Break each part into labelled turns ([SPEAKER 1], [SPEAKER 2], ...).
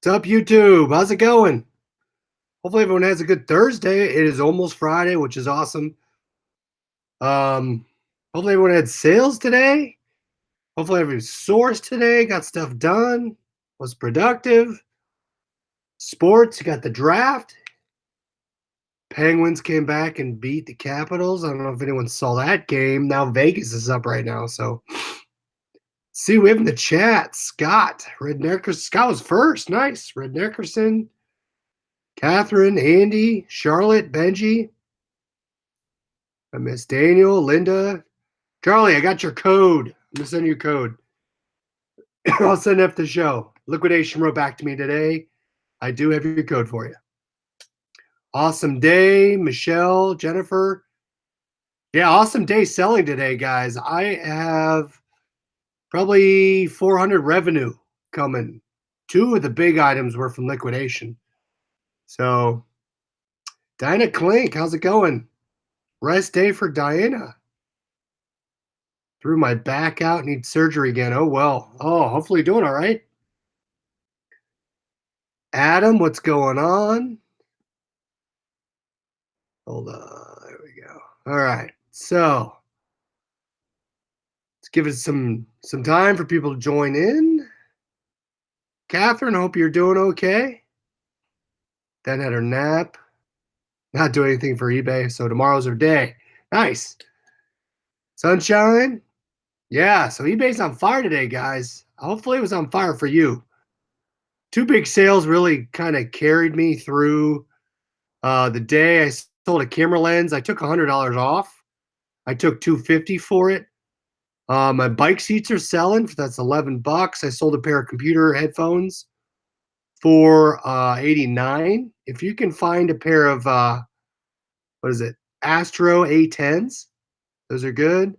[SPEAKER 1] What's up, YouTube? How's it going? Hopefully everyone has a good Thursday. It is almost Friday, which is awesome. Um, Hopefully everyone had sales today. Hopefully everyone sourced today, got stuff done, was productive. Sports, you got the draft. Penguins came back and beat the Capitals. I don't know if anyone saw that game. Now Vegas is up right now, so see, we have in the chat Scott. Red Neckerson. Scott was first. Nice. Red Neckerson. Catherine, Andy, Charlotte, Benji. I miss Daniel, Linda. Charlie, I got your code. I'm going to send you a code. I'll send it after the show. Liquidation wrote back to me today. I do have your code for you. Awesome day, Michelle, Jennifer. Yeah, awesome day selling today, guys. I have probably 400 revenue coming. 2 of the big items were from liquidation. So, Diana Klink, how's it going? Rest day for Diana. Threw my back out, need surgery again. Oh, well. Oh, hopefully doing all right. Adam, what's going on? Hold on. There we go. All right. So let's give it some time for people to join in. Catherine, hope you're doing okay. Then had her nap. Not doing anything for eBay, so tomorrow's her day. Nice. Sunshine. Yeah, so eBay's on fire today, guys. Hopefully it was on fire for you. 2 big sales really kind of carried me through the day. I sold a camera lens. I took $100 off. I took $250 for it. My bike seats are selling. That's $11. I sold a pair of computer headphones for $89. If you can find a pair of what is it? Astro A10s. Those are good.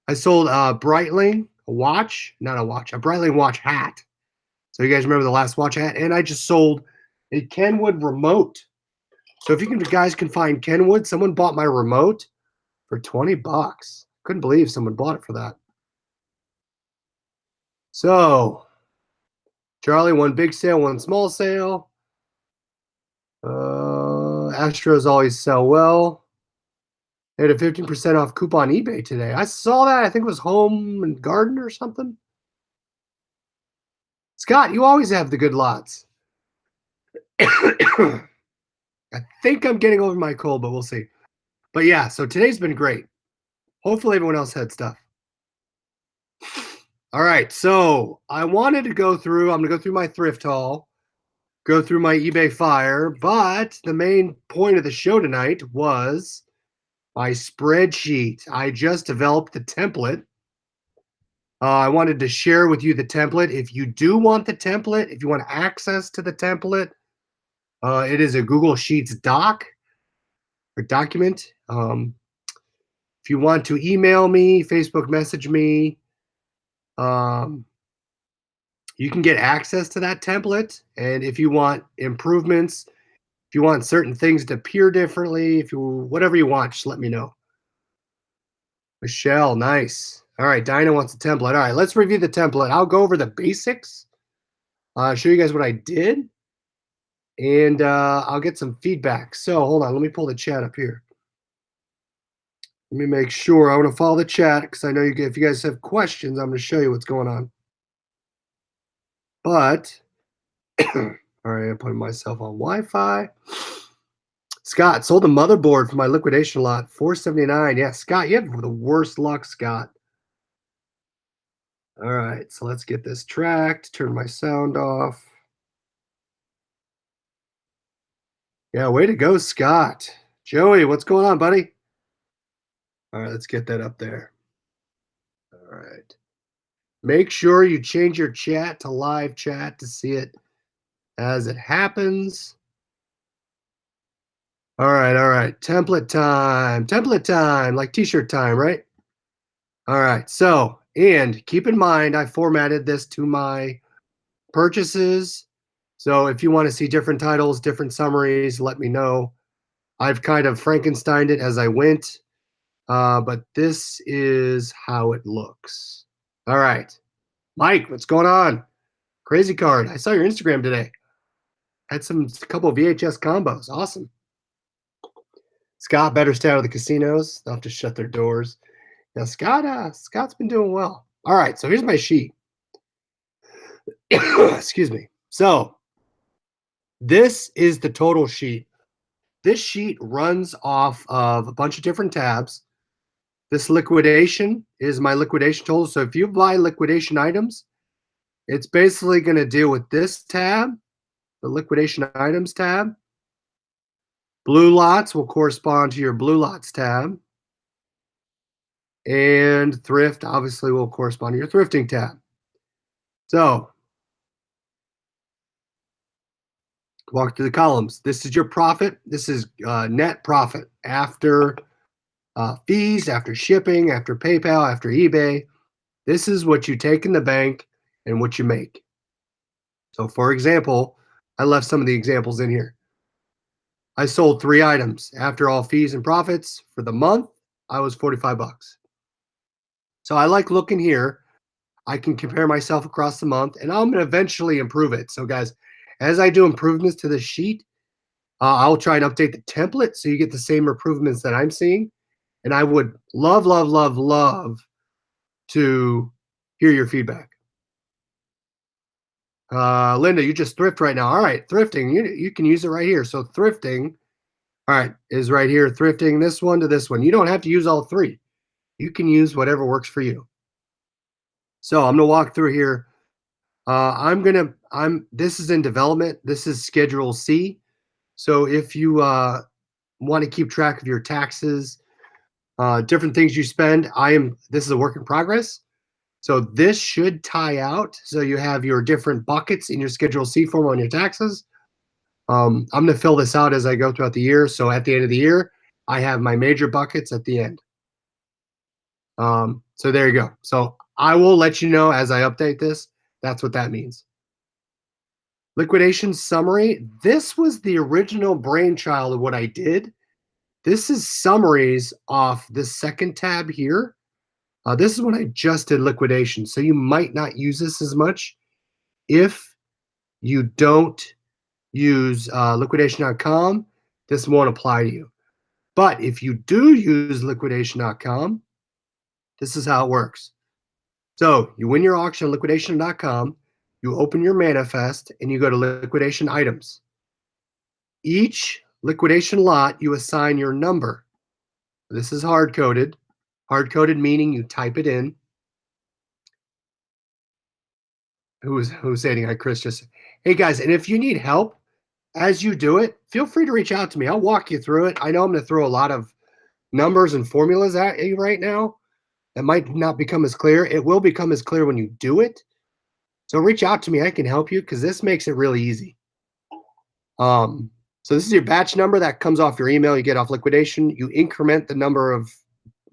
[SPEAKER 1] I sold Breitling, a watch, not a watch, a Breitling watch hat. So you guys remember the last watch hat? And I just sold a Kenwood remote. So if you guys can find Kenwood, someone bought my remote for $20. Couldn't believe someone bought it for that. So Charlie, 1 big sale, 1 small sale. Astros always sell well. They had a 15% off coupon eBay today. I saw that. I think it was Home and Garden or something. Scott, you always have the good lots. I think I'm getting over my cold, but we'll see. But yeah, so today's been great. Hopefully everyone else had stuff. All right, so I wanted to go through, I'm going to go through my thrift haul, go through my eBay fire, but the main point of the show tonight was my spreadsheet. I just developed the template. I wanted to share with you the template. If you do want the template, if you want access to the template, it is a Google Sheets doc or document. If you want to email me, Facebook message me, you can get access to that template. And if you want improvements, if you want certain things to appear differently, if you whatever you want, just let me know. Michelle, nice. All right, Dinah wants a template. All right, let's review the template. I'll go over the basics, show you guys what I did, and I'll get some feedback. So hold on, let me pull the chat up here. Let me make sure. I want to follow the chat because I know if you guys have questions, I'm going to show you what's going on. But, all right, I'm putting myself on Wi-Fi. Scott, sold a motherboard for my liquidation lot, $479. Yeah, Scott, you have the worst luck, Scott. All right, so let's get this tracked. Turn my sound off. Yeah, way to go, Scott. Joey, what's going on, buddy? All right, let's get that up there. All right. Make sure you change your chat to live chat to see it as it happens. All right. Template time, like t-shirt time, right? All right, so, and keep in mind, I formatted this to my purchases. So if you want to see different titles, different summaries, let me know. I've kind of Frankensteined it as I went, but this is how it looks. All right, Mike, what's going on? Crazy card. I saw your Instagram today. Had a couple of VHS combos. Awesome. Scott better stay out of the casinos. They'll have to shut their doors. Yeah, Scott's been doing well. All right, so here's my sheet. Excuse me. So this is the total sheet. This sheet runs off of a bunch of different tabs. This liquidation is my liquidation total. So if you buy liquidation items, it's basically going to deal with this tab, the liquidation items tab. Blue lots will correspond to your blue lots tab. And thrift obviously will correspond to your thrifting tab. So walk through the columns. This is your profit. This is net profit after fees, after shipping, after PayPal, after eBay. This is what you take in the bank and what you make. So for example, I left some of the examples in here. I sold 3 items. After all fees and profits for the month, I was 45 bucks. So I like looking here. I can compare myself across the month, and I'm going to eventually improve it. So guys, as I do improvements to the sheet, I'll try and update the template so you get the same improvements that I'm seeing. And I would love, love, love, love to hear your feedback. Linda, you just thrift right now. All right, thrifting, you can use it right here. So thrifting, all right, is right here. Thrifting this one to this one. You don't have to use all 3. You can use whatever works for you. So I'm gonna walk through here. This is in development. This is Schedule C. So if you want to keep track of your taxes, different things you spend, this is a work in progress. So this should tie out. So you have your different buckets in your Schedule C form on your taxes. I'm going to fill this out as I go throughout the year. So at the end of the year, I have my major buckets at the end. So there you go. So I will let you know as I update this. That's what that means. Liquidation summary. This was the original brainchild of what I did. This is summaries off this second tab here. This is when I just did liquidation. So you might not use this as much if you don't use liquidation.com. This won't apply to you. But if you do use liquidation.com, this is how it works. So you win your auction on liquidation.com, you open your manifest, and you go to liquidation items. Each liquidation lot, you assign your number. This is hard-coded. Hard-coded meaning you type it in. Who's saying hi, Chris? Just hey guys, and if you need help as you do it, feel free to reach out to me. I'll walk you through it. I know I'm going to throw a lot of numbers and formulas at you right now. That might not become as clear. It will become as clear when you do it. So reach out to me. I can help you because this makes it really easy. So this is your batch number that comes off your email you get off liquidation. You increment the number of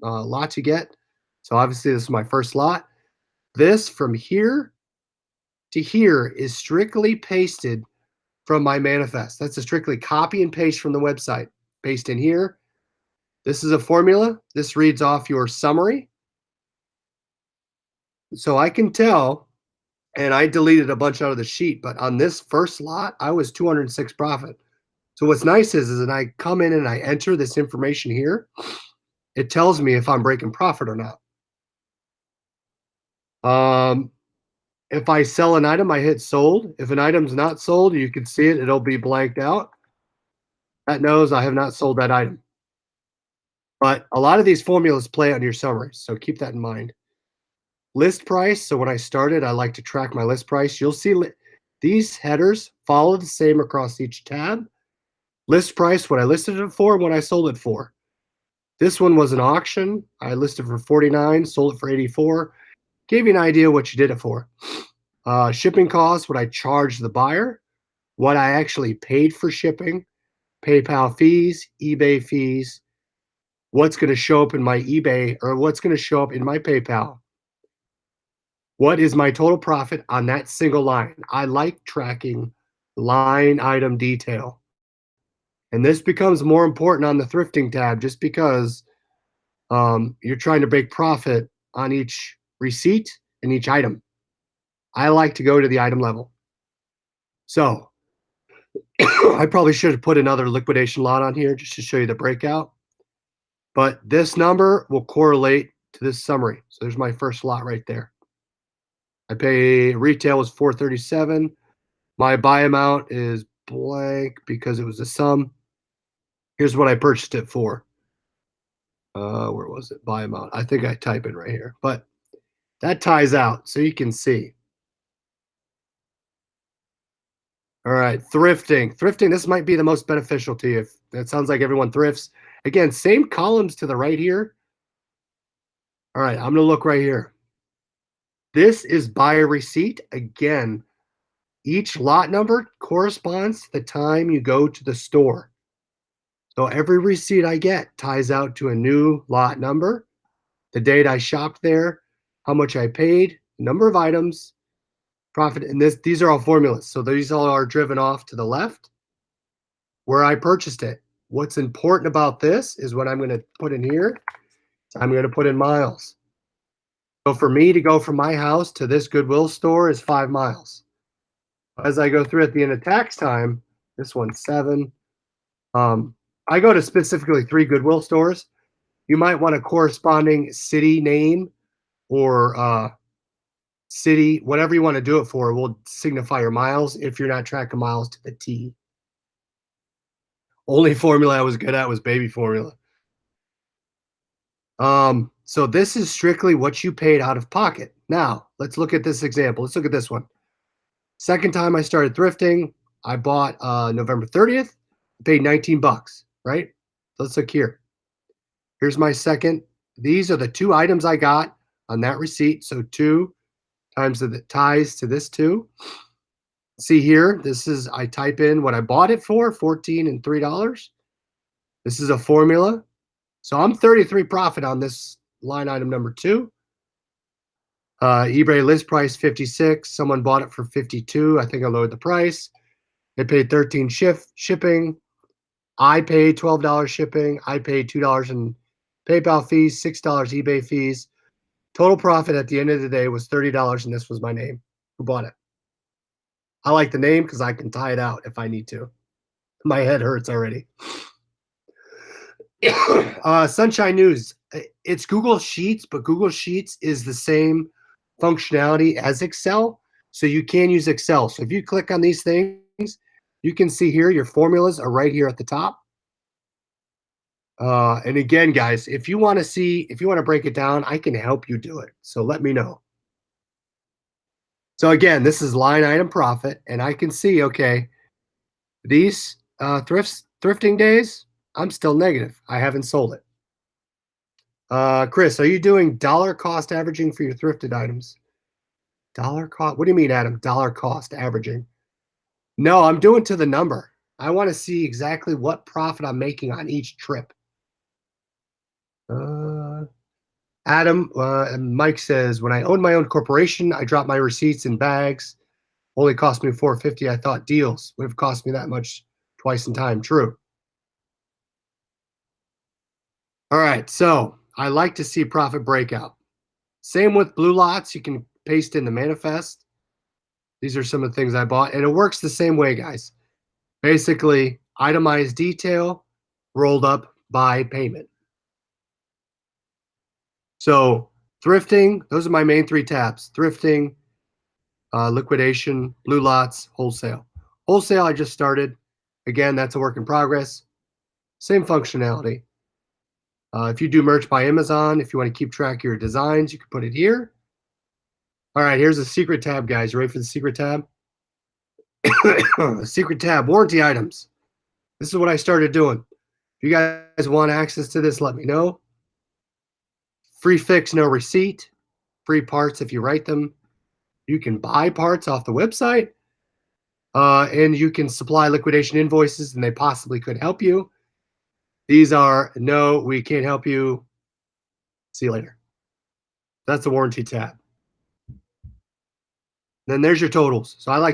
[SPEAKER 1] lots you get. So obviously this is my first lot. This from here to here is strictly pasted from my manifest. That's a strictly copy and paste from the website. Paste in here. This is a formula. This reads off your summary. So I can tell, and I deleted a bunch out of the sheet, but on this first lot, I was 206 profit. So what's nice is that I come in and I enter this information here. It tells me if I'm breaking profit or not. If I sell an item, I hit sold. If an item's not sold, you can see it. It'll be blanked out. That knows I have not sold that item. But a lot of these formulas play on your summaries, so keep that in mind. List price. So when I started, I like to track my list price. You'll see these headers follow the same across each tab. List price, what I listed it for, what I sold it for. This one was an auction. I listed for 49, sold it for 84. Gave you an idea what you did it for. Shipping costs, what I charged the buyer, what I actually paid for shipping, PayPal fees, eBay fees, what's going to show up in my eBay or what's going to show up in my PayPal. What is my total profit on that single line? I like tracking line item detail. And this becomes more important on the thrifting tab just because you're trying to make profit on each receipt and each item. I like to go to the item level. So I probably should have put another liquidation lot on here just to show you the breakout. But this number will correlate to this summary. So there's my first lot right there. I pay retail was 437. My buy amount is blank because it was a sum. Here's what I purchased it for. Where was it? Buy amount. I think I type it right here, but that ties out so you can see. All right, thrifting. Thrifting, this might be the most beneficial to you. If it sounds like everyone thrifts. Again, same columns to the right here. All right, I'm going to look right here. This is buy a receipt. Again, each lot number corresponds to the time you go to the store. So every receipt I get ties out to a new lot number, the date I shopped there, how much I paid, number of items, profit. And these are all formulas. So these all are driven off to the left where I purchased it. What's important about this is what I'm going to put in here. I'm going to put in miles. So for me to go from my house to this Goodwill store is 5 miles. As I go through at the end of tax time, this one's 7. I go to specifically 3 Goodwill stores. You might want a corresponding city name or city, whatever you want to do it for, will signify your miles if you're not tracking miles to the T. Only formula I was good at was baby formula. So this is strictly what you paid out of pocket. Now, let's look at this example. Let's look at this one. Second time I started thrifting, I bought November 30th, paid 19 bucks, right? Let's look here. Here's my second. These are the 2 items I got on that receipt. So 2 times the ties to this 2. See here, this is, I type in what I bought it for, $14 and $3. This is a formula. So I'm 33 profit on this line item number 2. eBay list price 56. Someone bought it for 52. I think I lowered the price. They paid 13 shipping. I paid $12 shipping. I paid $2 in PayPal fees, $6 eBay fees. Total profit at the end of the day was $30, and this was my name. Who bought it? I like the name because I can tie it out if I need to. My head hurts already. Sunshine News. It's Google Sheets, but Google Sheets is the same functionality as Excel. So you can use Excel. So if you click on these things, you can see here your formulas are right here at the top. And again, guys, if you want to break it down, I can help you do it. So let me know. So again, this is line item profit, and I can see, okay, these thrifting days, I'm still negative. I haven't sold it. Chris, are you doing dollar cost averaging for your thrifted items? Dollar cost? What do you mean, Adam? Dollar cost averaging? No, I'm doing to the number. I want to see exactly what profit I'm making on each trip. Adam, Mike says, when I owned my own corporation, I dropped my receipts in bags. Only cost me $4.50. I thought deals would have cost me that much twice in time. True. All right, so I like to see profit breakout. Same with blue lots. You can paste in the manifest. These are some of the things I bought, and it works the same way, guys. Basically, itemized detail rolled up by payment. So thrifting, those are my main 3 tabs. Thrifting, liquidation, blue lots, wholesale. Wholesale, I just started. Again, that's a work in progress. Same functionality. If you do merch by Amazon, if you want to keep track of your designs, you can put it here. All right, here's a secret tab, guys. You ready for the secret tab? Secret tab, warranty items. This is what I started doing. If you guys want access to this, let me know. Free fix, no receipt. Free parts if you write them. You can buy parts off the website. And you can supply liquidation invoices, and they possibly could help you. These are, no, we can't help you. See you later. That's the warranty tab. Then there's your totals. So I like